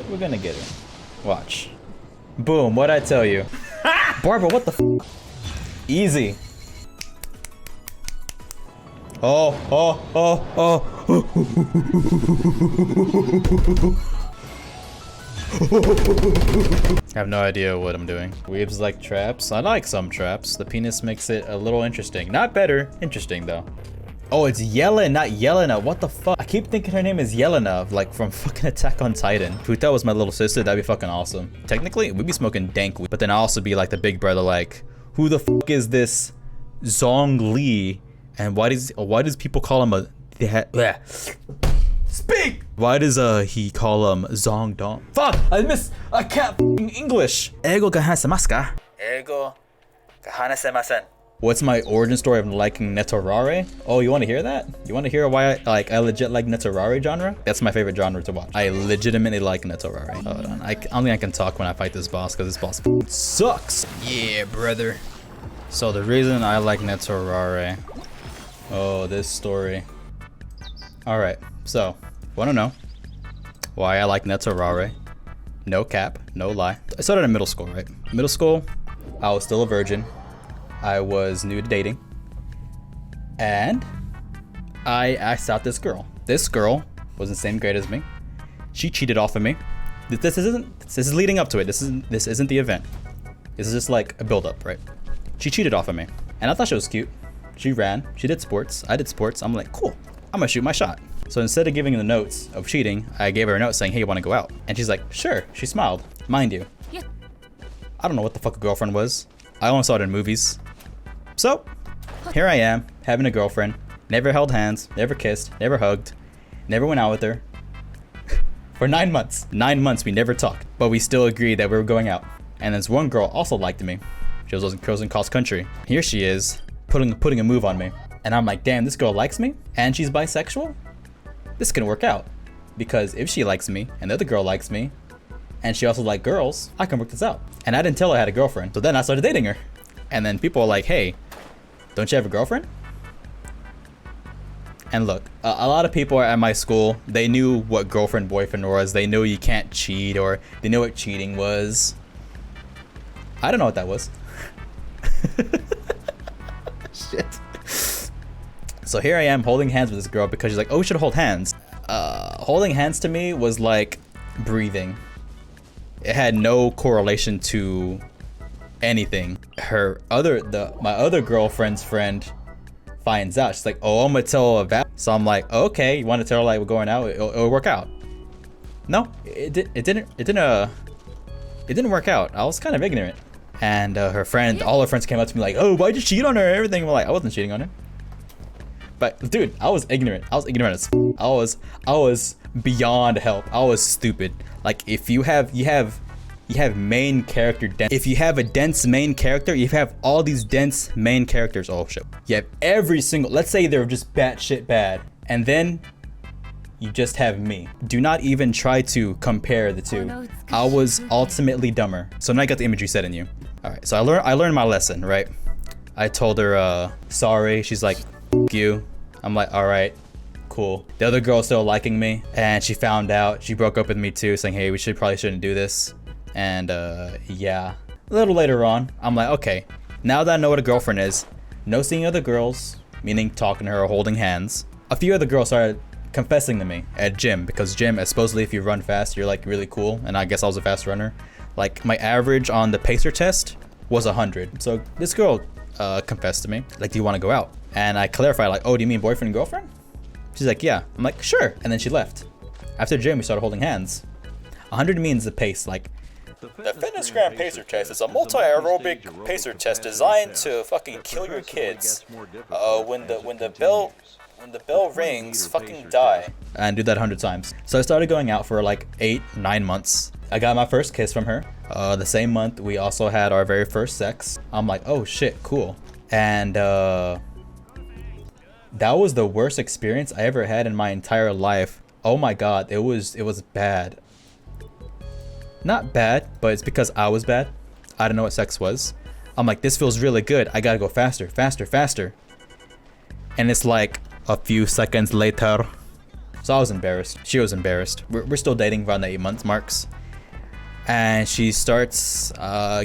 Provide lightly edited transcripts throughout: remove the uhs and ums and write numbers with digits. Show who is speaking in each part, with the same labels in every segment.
Speaker 1: We're gonna get her. Watch. Boom, what'd I tell you? Barbara, what the f? Easy. Oh. I have no idea what I'm doing. Weaves like traps. I like some traps. The penis makes it a little interesting. Not better, interesting though. Oh, it's Yelena, not Yelena. What the fuck? I keep thinking her name is Yelena, like from fucking Attack on Titan. If we thought it was my little sister, that'd be fucking awesome. Technically, we'd be smoking dank weed, but then I'll also be like the big brother, like, who the fuck is this Zong Li? And why does people call him a... Speak! Why does he call him Zong Dong? Fuck! I can't f***ing English! Ego gahanasemasu ka? Ego gahanasemasen. What's my origin story of liking Netorare? Oh, you want to hear that? You want to hear why I legit like Netorare genre? That's my favorite genre to watch. I legitimately like Netorare. Hold on, I don't think I can talk when I fight this boss because this boss sucks. Yeah, brother. So the reason I like Netorare. Oh, this story. All right, so want to know why I like Netorare? No cap, no lie. I started in middle school, right? Middle school, I was still a virgin. I was new to dating, and I asked out this girl. This girl was in the same grade as me. She cheated off of me. This is leading up to it. This isn't the event. This is just like a build-up, right? She cheated off of me, and I thought she was cute. She ran. She did sports. I did sports. I'm like, cool. I'm gonna shoot my shot. So instead of giving the notes of cheating, I gave her a note saying, hey, you want to go out? And she's like, sure. She smiled. Mind you, yeah. I don't know what the fuck a girlfriend was. I only saw it in movies. So, here I am, having a girlfriend, never held hands, never kissed, never hugged, never went out with her. For 9 months. 9 months we never talked, but we still agreed that we were going out. And this one girl also liked me. She was in cross country. Here she is, putting a move on me. And I'm like, damn, this girl likes me, and she's bisexual? This can work out. Because if she likes me, and the other girl likes me, and she also likes girls, I can work this out. And I didn't tell her I had a girlfriend, so then I started dating her. And then people are like, hey, don't you have a girlfriend? And look, a lot of people at my school, they knew what girlfriend boyfriend was. They knew you can't cheat, or they knew what cheating was. I don't know what that was. Shit. So here I am holding hands with this girl because she's like, oh, we should hold hands. Holding hands to me was like breathing. It had no correlation to anything. My other girlfriend's friend finds out. She's like, oh, I'm gonna tell Val. So I'm like, okay, you want to tell her like we're going out? It'll work out. No, it didn't work out. I was kind of ignorant. And her friend, all her friends came up to me like, oh, why'd you cheat on her and everything? We're like, I wasn't cheating on her. But dude, I was ignorant. I was ignorant as f. I was beyond help. I was stupid. Like if you have main character dense. If you have a dense main character, you have all these dense main characters. Oh shit. You have every single, let's say they're just batshit bad. And then you just have me. Do not even try to compare the two. Oh, no, I was ultimately dumber. So now I got the imagery set in you. All right, so I learned my lesson, right? I told her, sorry. She's like, F you. I'm like, all right, cool. The other girl's still liking me, and she found out. She broke up with me too, saying, hey, we probably shouldn't do this. And yeah, a little later on, I'm like, okay, now that I know what a girlfriend is, no seeing other girls, meaning talking to her or holding hands. A few other girls started confessing to me at gym, because gym, supposedly if you run fast, you're like really cool, and I guess I was a fast runner. Like my average on the pacer test was 100. So this girl confessed to me, like, do you want to go out? And I clarified, like, oh, do you mean boyfriend and girlfriend? She's like, yeah. I'm like, sure. And then she left. After gym, we started holding hands. 100 means the pace, like, the Fitness Gram Pacer Test is a multi-aerobic pacer test designed to fucking kill your kids. When the bell rings, fucking die. And do that 100 times. So I started going out for like 8-9 months. I got my first kiss from her. The same month, we also had our very first sex. I'm like, oh shit, cool. And that was the worst experience I ever had in my entire life. Oh my god, it was bad. Not bad, but it's because I was bad. I didn't know what sex was. I'm like, this feels really good. I gotta go faster, faster, faster. And it's like a few seconds later, So I was embarrassed. She was embarrassed. We're still dating around the 8 months marks. And she starts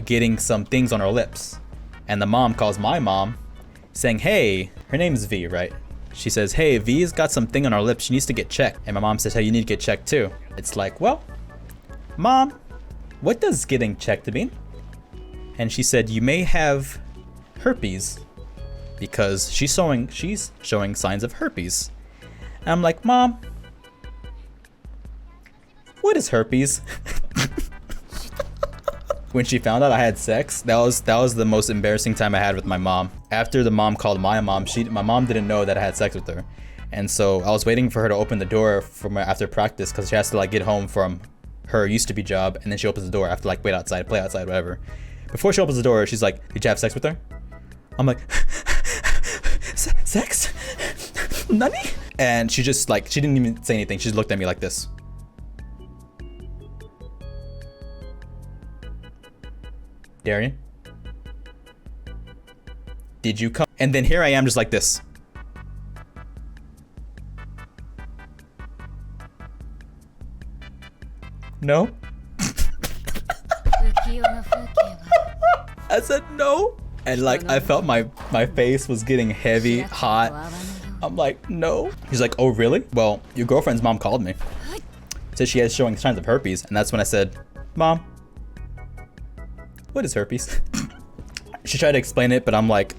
Speaker 1: getting some things on her lips. And the mom calls my mom saying, hey, her name is V, right? She says, hey, V's got something on her lips. She needs to get checked. And my mom says, hey, you need to get checked too. It's like, well, Mom, what does getting checked mean? And she said, you may have herpes because she's showing signs of herpes. And I'm like, Mom, what is herpes? When she found out I had sex, that was the most embarrassing time I had with my mom. After the mom called my mom, my mom didn't know that I had sex with her. And so I was waiting for her to open the door after practice because she has to like get home from her used to be job, and then she opens the door. I have to like wait outside, play outside, whatever. Before she opens the door, she's like, did you have sex with her? I'm like, sex? Nani? And she just like, she didn't even say anything. She just looked at me like this. Darian, did you come? And then here I am just like this. No. I said no. And like I felt my face was getting heavy, hot. I'm like, no. He's like, oh really? Well, your girlfriend's mom called me. Said she has showing signs of herpes. And that's when I said, Mom, what is herpes? She tried to explain it, but I'm like,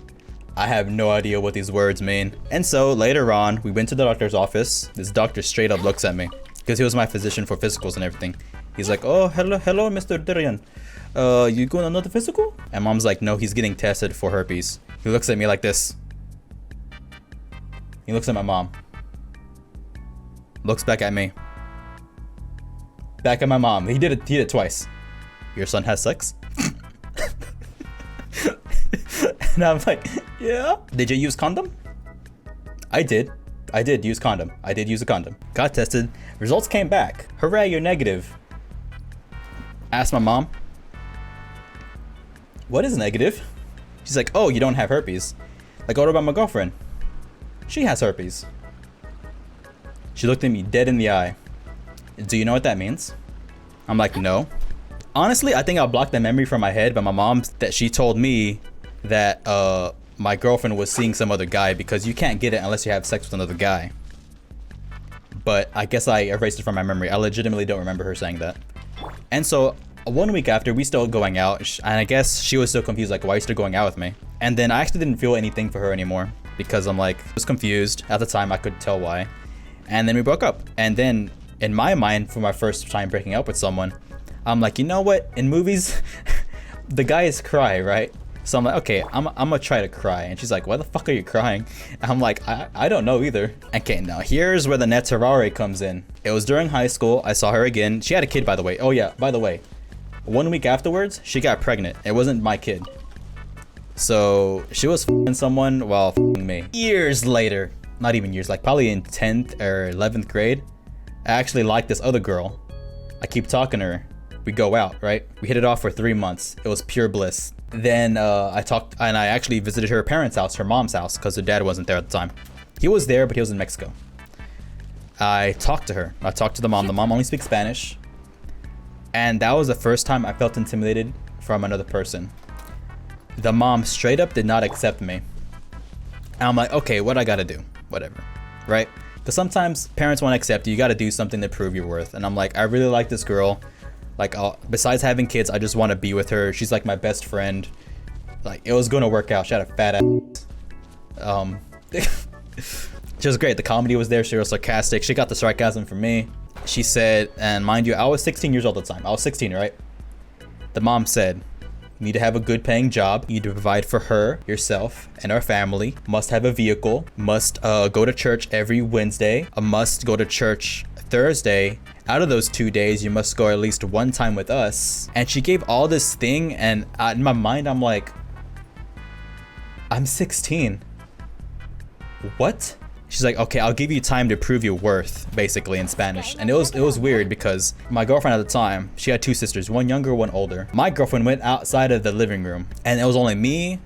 Speaker 1: I have no idea what these words mean. And so later on, we went to the doctor's office. This doctor straight up looks at me because he was my physician for physicals and everything. He's like, oh, hello, Mr. Darian. You going on another physical? And Mom's like, no, he's getting tested for herpes. He looks at me like this. He looks at my mom. Looks back at me. Back at my mom. He did it twice. Your son has sex? And I'm like, yeah. Did you use condom? I did use condom. I did use a condom. Got tested. Results came back. Hooray, you're negative. Asked my mom, what is negative? She's like, oh, you don't have herpes. Like, what about my girlfriend? She has herpes. She looked at me dead in the eye. Do you know what that means? I'm like, no. Honestly, I think I blocked that memory from my head, but my mom, that she told me that my girlfriend was seeing some other guy because you can't get it unless you have sex with another guy. But I guess I erased it from my memory. I legitimately don't remember her saying that. And so 1 week after, we still going out, and I guess she was so confused, like, why are you still going out with me? And then I actually didn't feel anything for her anymore because I'm like, I was confused. At the time, I could tell why. And then we broke up. And then in my mind, for my first time breaking up with someone, I'm like, you know what? In movies, the guys cry, right? So I'm like, okay, I'm gonna try to cry. And she's like, why the fuck are you crying? And I'm like, I don't know either. Okay, now here's where the net Ferrari comes in. It was during high school. I saw her again. She had a kid, by the way. Oh yeah, by the way, 1 week afterwards, she got pregnant. It wasn't my kid. So she was f***ing someone while f***ing me. Years later, not even years, like probably in 10th or 11th grade, I actually liked this other girl. I keep talking to her. We go out, right? We hit it off for 3 months. It was pure bliss. Then I talked, and I actually visited her parents' house, her mom's house, because her dad wasn't there at the time. He was there, but he was in Mexico. I talked to her. I talked to the mom. The mom only speaks Spanish. And that was the first time I felt intimidated from another person. The mom straight up did not accept me. And I'm like, okay, what I gotta do? Whatever, right? Because sometimes parents won't accept you. You gotta do something to prove your worth. And I'm like, I really like this girl. Like, besides having kids, I just want to be with her. She's like my best friend. Like, it was gonna work out. She had a fat ass. She was great. The comedy was there. She was sarcastic. She got the sarcasm from me. She said, and mind you, I was 16 years old at the time. I was 16, right? The mom said, you need to have a good paying job. You need to provide for her, yourself, and our family. Must have a vehicle. Must go to church every Wednesday. Must go to church Thursday. Out of those 2 days, you must go at least one time with us. And she gave all this thing, and in my mind, I'm like, I'm 16. What? She's like, okay, I'll give you time to prove your worth, basically in Spanish. And it was weird because my girlfriend at the time, she had 2 sisters, one younger, one older. My girlfriend went outside of the living room, and it was only me,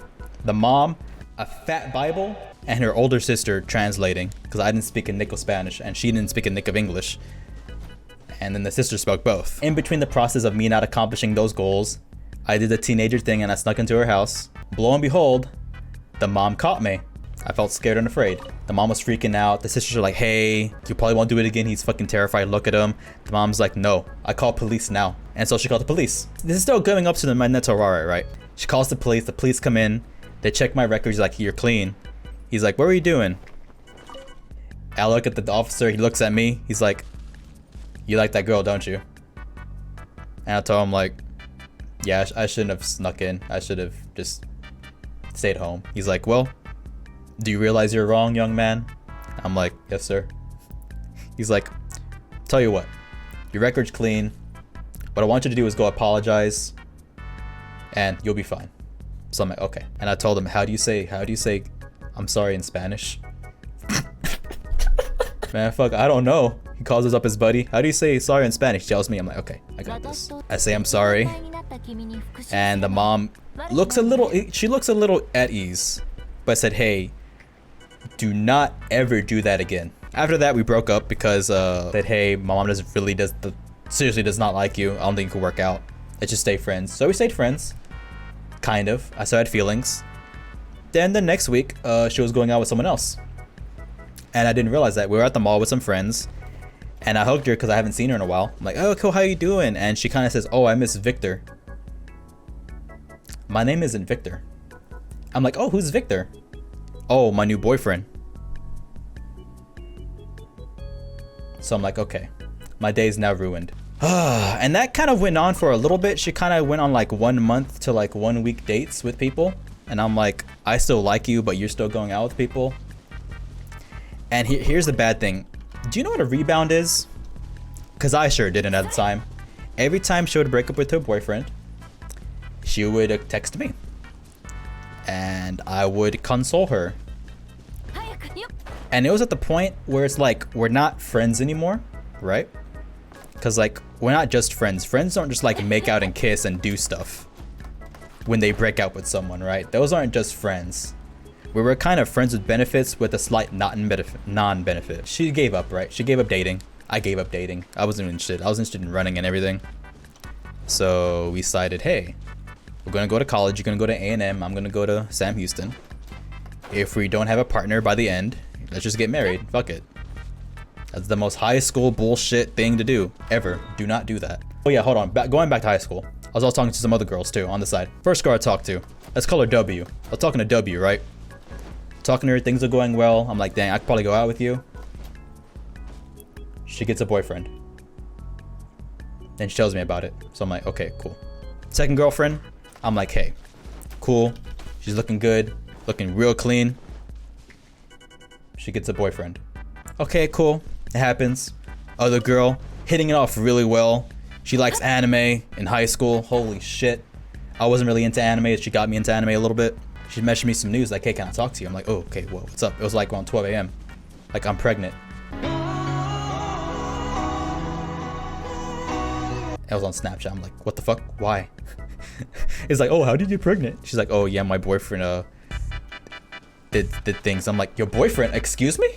Speaker 1: the mom, a fat Bible, and her older sister translating, because I didn't speak a nick of Spanish and she didn't speak a nick of English. And then the sister spoke both. In between the process of me not accomplishing those goals, I did the teenager thing and I snuck into her house. Lo and behold, the mom caught me. I felt scared and afraid. The mom was freaking out. The sisters are like, hey, you probably won't do it again. He's fucking terrified. Look at him. The mom's like, no, I call police now. And so she called the police. This is still going up to the Magneto Ferrari, right? She calls the police come in. They check my records, like, you're clean. He's like, what were you doing? I look at the officer, he looks at me. He's like, you like that girl, don't you? And I told him, like, yeah, I shouldn't have snuck in. I should have just stayed home. He's like, well, do you realize you're wrong, young man? I'm like, yes, sir. He's like, tell you what, your record's clean. What I want you to do is go apologize and you'll be fine. So I'm like, okay. And I told him, how do you say I'm sorry in Spanish? Man, fuck, I don't know. He calls us up his buddy. How do you say sorry in Spanish? He tells me. I'm like, okay, I got this. I say I'm sorry. And the mom looks a little at ease. But I said, hey, do not ever do that again. After that, we broke up because said, hey, my mom seriously does not like you. I don't think it could work out. Let's just stay friends. So we stayed friends. Kind of. I still had feelings. Then the next week, she was going out with someone else. And I didn't realize that. We were at the mall with some friends. And I hugged her because I haven't seen her in a while. I'm like, oh, cool, how you doing? And she kind of says, oh, I miss Victor. My name isn't Victor. I'm like, oh, who's Victor? Oh, my new boyfriend. So I'm like, okay, my day's now ruined. And that kind of went on for a little bit. She kind of went on like 1 month to like 1 week dates with people. And I'm like, I still like you, but you're still going out with people. And here's the bad thing. Do you know what a rebound is? Because I sure didn't at the time. Every time she would break up with her boyfriend, she would text me. And I would console her. And it was at the point where it's like, we're not friends anymore, right? Because like, we're not just friends. Friends don't just like make out and kiss and do stuff when they break up with someone, right? Those aren't just friends. We were kind of friends with benefits with a slight non-benefit. She gave up, right? She gave up dating. I gave up dating. I wasn't interested. I was interested in running and everything. So we decided, hey, we're gonna go to college. You're gonna go to A&M. I'm gonna go to Sam Houston. If we don't have a partner by the end, let's just get married. Fuck it. That's the most high school bullshit thing to do ever. Do not do that. Oh yeah, hold on. Going back to high school. I was also talking to some other girls too on the side. First girl I talked to, let's call her W. I was talking to W, right? Talking to her, things are going well. I'm like, dang, I could probably go out with you. She gets a boyfriend. Then she tells me about it. So I'm like, okay, cool. Second girlfriend, I'm like, hey, cool. She's looking good, looking real clean. She gets a boyfriend. Okay, cool. It happens. Other girl, hitting it off really well. She likes anime in high school. Holy shit. I wasn't really into anime. She got me into anime a little bit. She messaged me some news like, hey, can I talk to you? I'm like, oh, okay, whoa, what's up? It was like around 12 a.m. Like, I'm pregnant. I was on Snapchat. I'm like, what the fuck? Why? It's like, oh, how did you get pregnant? She's like, oh, yeah, my boyfriend did things. I'm like, your boyfriend? Excuse me?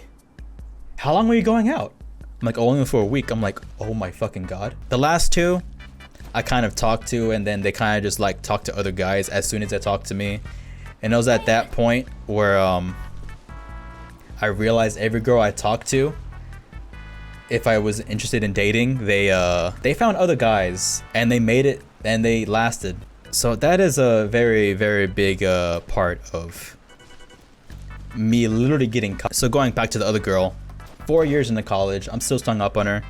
Speaker 1: How long were you going out? I'm like, oh, only for a week. I'm like, oh my fucking God. The last two, I kind of talked to, and then they kind of just like talked to other guys as soon as they talked to me. And it was at that point where I realized every girl I talked to, if I was interested in dating, they found other guys and they made it and they lasted. So that is a very, very big part of me literally getting caught. So going back to the other girl, 4 years into college, I'm still stung up on her.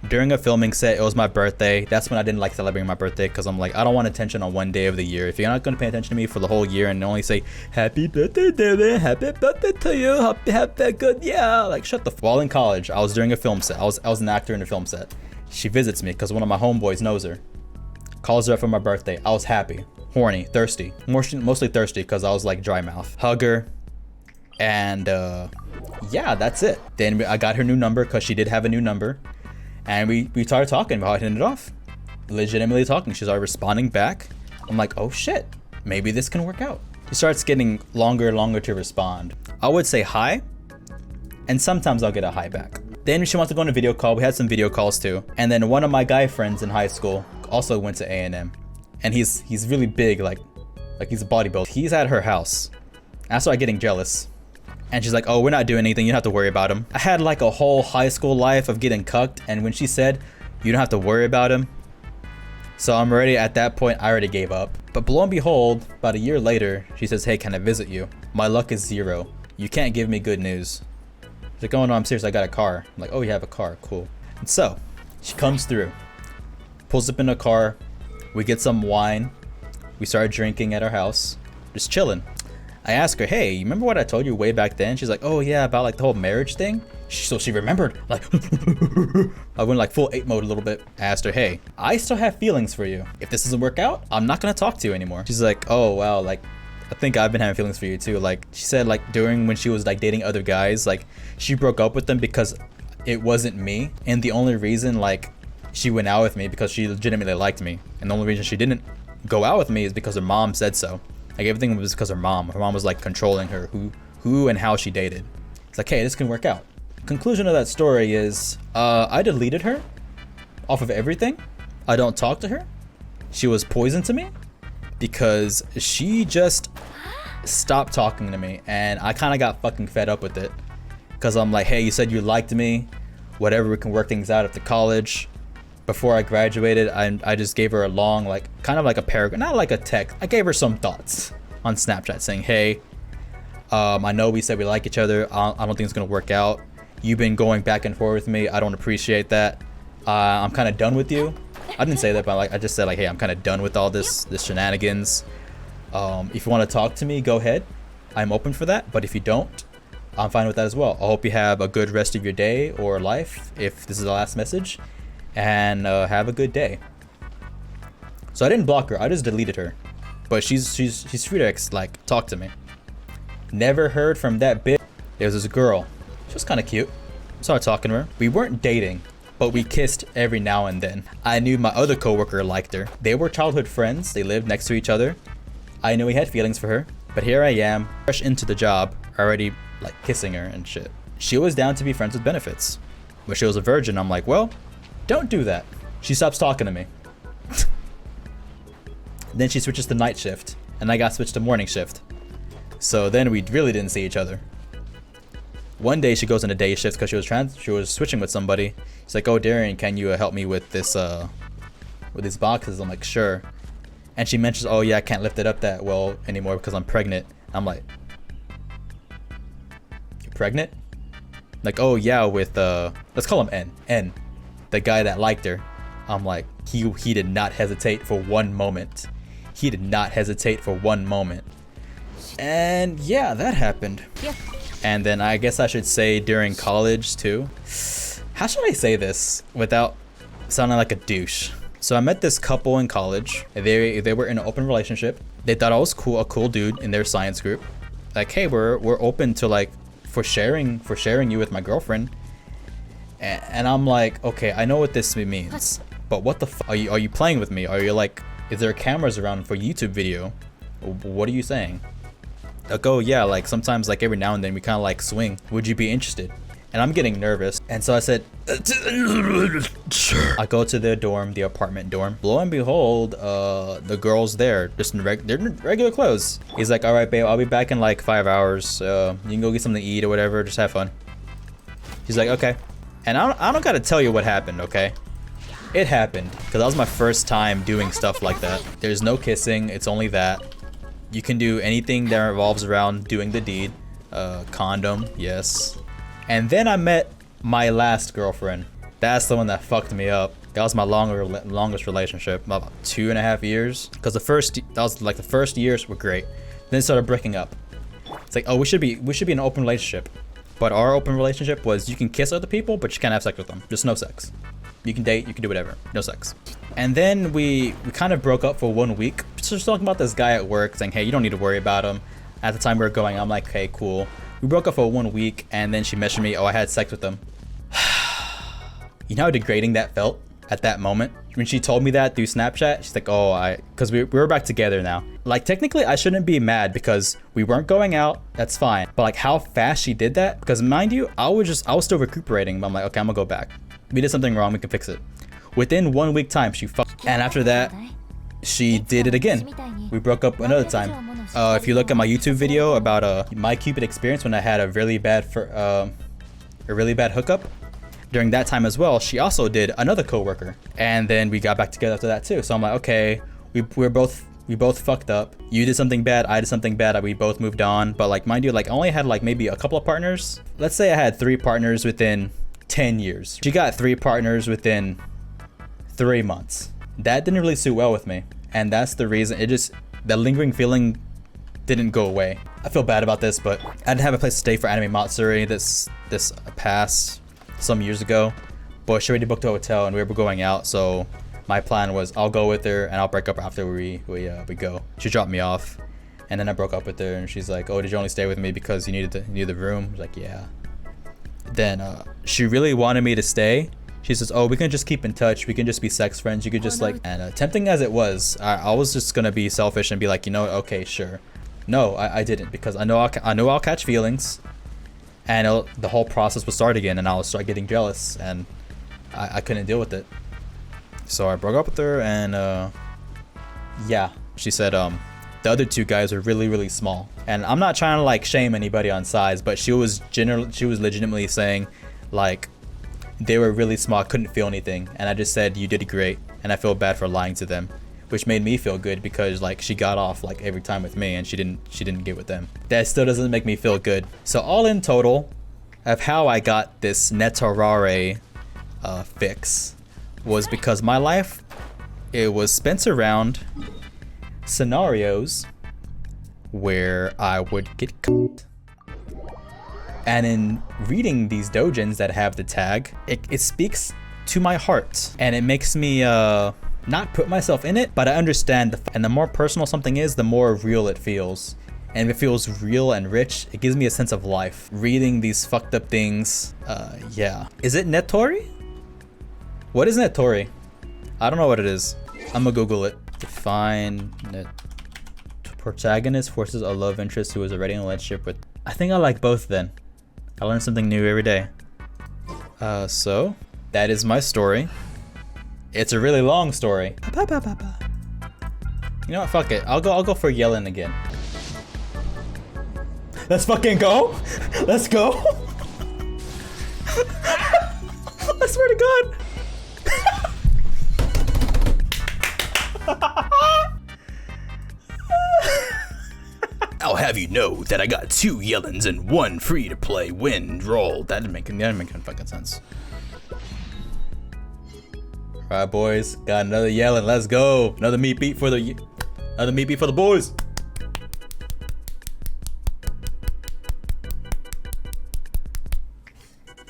Speaker 1: During a filming set, it was my birthday. That's when I didn't like celebrating my birthday because I'm like, I don't want attention on one day of the year. If you're not going to pay attention to me for the whole year and only say, happy birthday, David, happy birthday to you, happy good, yeah. Like, shut the f. While in college, I was doing a film set. I was an actor in a film set. She visits me because one of my homeboys knows her. Calls her up for my birthday. I was happy, horny, thirsty. Mostly thirsty because I was like dry mouth. Hug her. And yeah, that's it. Then I got her new number because she did have a new number. And we started talking about hitting it off. Legitimately talking. She started responding back. I'm like, oh shit, maybe this can work out. She starts getting longer and longer to respond. I would say hi, and sometimes I'll get a hi back. Then she wants to go on a video call. We had some video calls too. And then one of my guy friends in high school also went to A&M. And he's really big, like he's a bodybuilder. He's at her house. I started getting jealous. And she's like, oh, we're not doing anything. You don't have to worry about him. I had like a whole high school life of getting cucked. And when she said, you don't have to worry about him. So I'm already at that point, I already gave up. But lo and behold, about a year later, she says, hey, can I visit you? My luck is 0. You can't give me good news. She's like, oh no, I'm serious, I got a car. I'm like, oh, you have a car, cool. And so, she comes through, pulls up in a car, we get some wine, we started drinking at our house, just chilling. I asked her, hey, you remember what I told you way back then? She's like, oh yeah, about like the whole marriage thing? So she remembered, like, I went like full 8 mode a little bit. I asked her, hey, I still have feelings for you. If this doesn't work out, I'm not gonna talk to you anymore. She's like, oh wow, like, I think I've been having feelings for you too. Like, she said like during when she was like dating other guys, like she broke up with them because it wasn't me. And the only reason like she went out with me because she legitimately liked me. And the only reason she didn't go out with me is because her mom said so. Like everything was because her mom was like controlling her, who and how she dated. It's like, hey, this can work out. Conclusion of that story is I deleted her off of everything. I don't talk to her. She was poison to me because she just stopped talking to me, and I kind of got fucking fed up with it because I'm like, hey, you said you liked me, whatever, we can work things out after college. Before I graduated, I just gave her a long, like, kind of like a paragraph, not like a text. I gave her some thoughts on Snapchat saying, hey, I know we said we like each other. I don't think it's gonna work out. You've been going back and forth with me. I don't appreciate that. I'm kind of done with you. I didn't say that, but like I just said like, hey, I'm kind of done with all this shenanigans. If you want to talk to me, go ahead. I'm open for that. But if you don't, I'm fine with that as well. I hope you have a good rest of your day or life, if this is the last message, and have a good day. So I didn't block her. I just deleted her. But she's free to like talk to me. Never heard from that bitch. There was this girl. She was kind of cute. Started talking to her. We weren't dating, but we kissed every now and then. I knew my other coworker liked her. They were childhood friends. They lived next to each other. I knew he had feelings for her, but here I am, fresh into the job, already like kissing her and shit. She was down to be friends with benefits, but she was a virgin. I'm like, well, don't do that. She stops talking to me. Then she switches to night shift, and I got switched to morning shift. So then we really didn't see each other. One day she goes into day shift because she was switching with somebody. She's like, oh, Darian, can you help me with this with these boxes? I'm like, sure. And she mentions, oh yeah, I can't lift it up that well anymore because I'm pregnant. I'm like, you're pregnant? Like, oh yeah, with let's call him N, the guy that liked her. I'm like, he did not hesitate for one moment. He did not hesitate for one moment. And yeah, that happened. Yeah. And then I guess I should say during college too. How should I say this without sounding like a douche? So I met this couple in college. They were in an open relationship. They thought I was cool, a cool dude in their science group. Like, hey, we're open to like for sharing you with my girlfriend. And I'm like, okay, I know what this means, but what the are you playing with me? Are you like, is there cameras around for YouTube video? What are you saying? Like, oh yeah, like sometimes like every now and then we kind of like swing. Would you be interested? And I'm getting nervous. And so I said, sure. I go to their dorm, the apartment dorm. Lo and behold, the girl's there, just they're in regular clothes. He's like, all right, babe, I'll be back in like 5 hours. You can go get something to eat or whatever, just have fun. She's like, okay. And I don't gotta tell you what happened, okay? It happened, because that was my first time doing stuff like that. There's no kissing, it's only that. You can do anything that revolves around doing the deed. Condom, yes. And then I met my last girlfriend. That's the one that fucked me up. That was my longest relationship, about 2.5 years. Because the first years were great. Then it started breaking up. It's like, oh, we should be in an open relationship. But our open relationship was you can kiss other people, but you can't have sex with them. Just no sex. You can date, you can do whatever. No sex. And then we kind of broke up for 1 week. Just talking about this guy at work saying, hey, you don't need to worry about him. At the time we were going, I'm like, okay, cool. We broke up for 1 week, and then she messaged me, oh, I had sex with him. You know how degrading that felt at that moment? when she told me that through Snapchat, she's like, oh, because we were back together now. Like, technically, I shouldn't be mad because we weren't going out. That's fine. But like how fast she did that, because mind you, I was still recuperating. But I'm like, okay, I'm gonna go back. We did something wrong. We can fix it. Within 1 week time, she fucked. And after that, she did it again. We broke up another time. If you look at my YouTube video about my Cupid experience when I had a really bad hookup, during that time as well, she also did another coworker, and then we got back together after that too. So I'm like, okay, we both fucked up. You did something bad, I did something bad, we both moved on. But like, mind you, like I only had like maybe a couple of partners. Let's say I had 3 partners within 10 years. She got 3 partners within 3 months. That didn't really sit well with me, and that's the reason. The lingering feeling didn't go away. I feel bad about this, but I didn't have a place to stay for Anime Matsuri this past some years ago, but she already booked a hotel and we were going out, so my plan was I'll go with her and I'll break up after we go. She dropped me off, and then I broke up with her, and she's like, oh, did you only stay with me because you needed the room? I was like, yeah. Then she really wanted me to stay. She says, oh, we can just keep in touch, we can just be sex friends, you could just like, and tempting as it was, I was just gonna be selfish and be like, you know, okay, sure. No, I didn't, because I know I'll catch feelings, and the whole process will start again, and I'll start getting jealous, and I couldn't deal with it. So I broke up with her, and yeah, she said the other 2 guys are really, really small, and I'm not trying to like shame anybody on size, but she was legitimately saying like they were really small, I couldn't feel anything, and I just said you did great, and I feel bad for lying to them, which made me feel good because like she got off like every time with me, and she didn't get with them. That still doesn't make me feel good. So all in total of how I got this Netorare fix was because my life, it was spent around scenarios where I would get cut. And in reading these doujins that have the tag, it speaks to my heart, and it makes me not put myself in it, but I understand and the more personal something is, the more real it feels. And if it feels real and rich, it gives me a sense of life. Reading these fucked up things, yeah. Is it Netori? What is Netori? I don't know what it is. I'm gonna Google it. Define net. Protagonist forces a love interest who is already in a relationship with. I think I like both then. I learn something new every day. So that is my story. It's a really long story. You know what? Fuck it. I'll go for yelling again. Let's fucking go. Let's go. I swear to God. I'll have you know that I got 2 yellings and 1 free to play win roll. That didn't make any fucking sense. Alright, boys, got another yelling. Let's go. Another meat beat for the boys.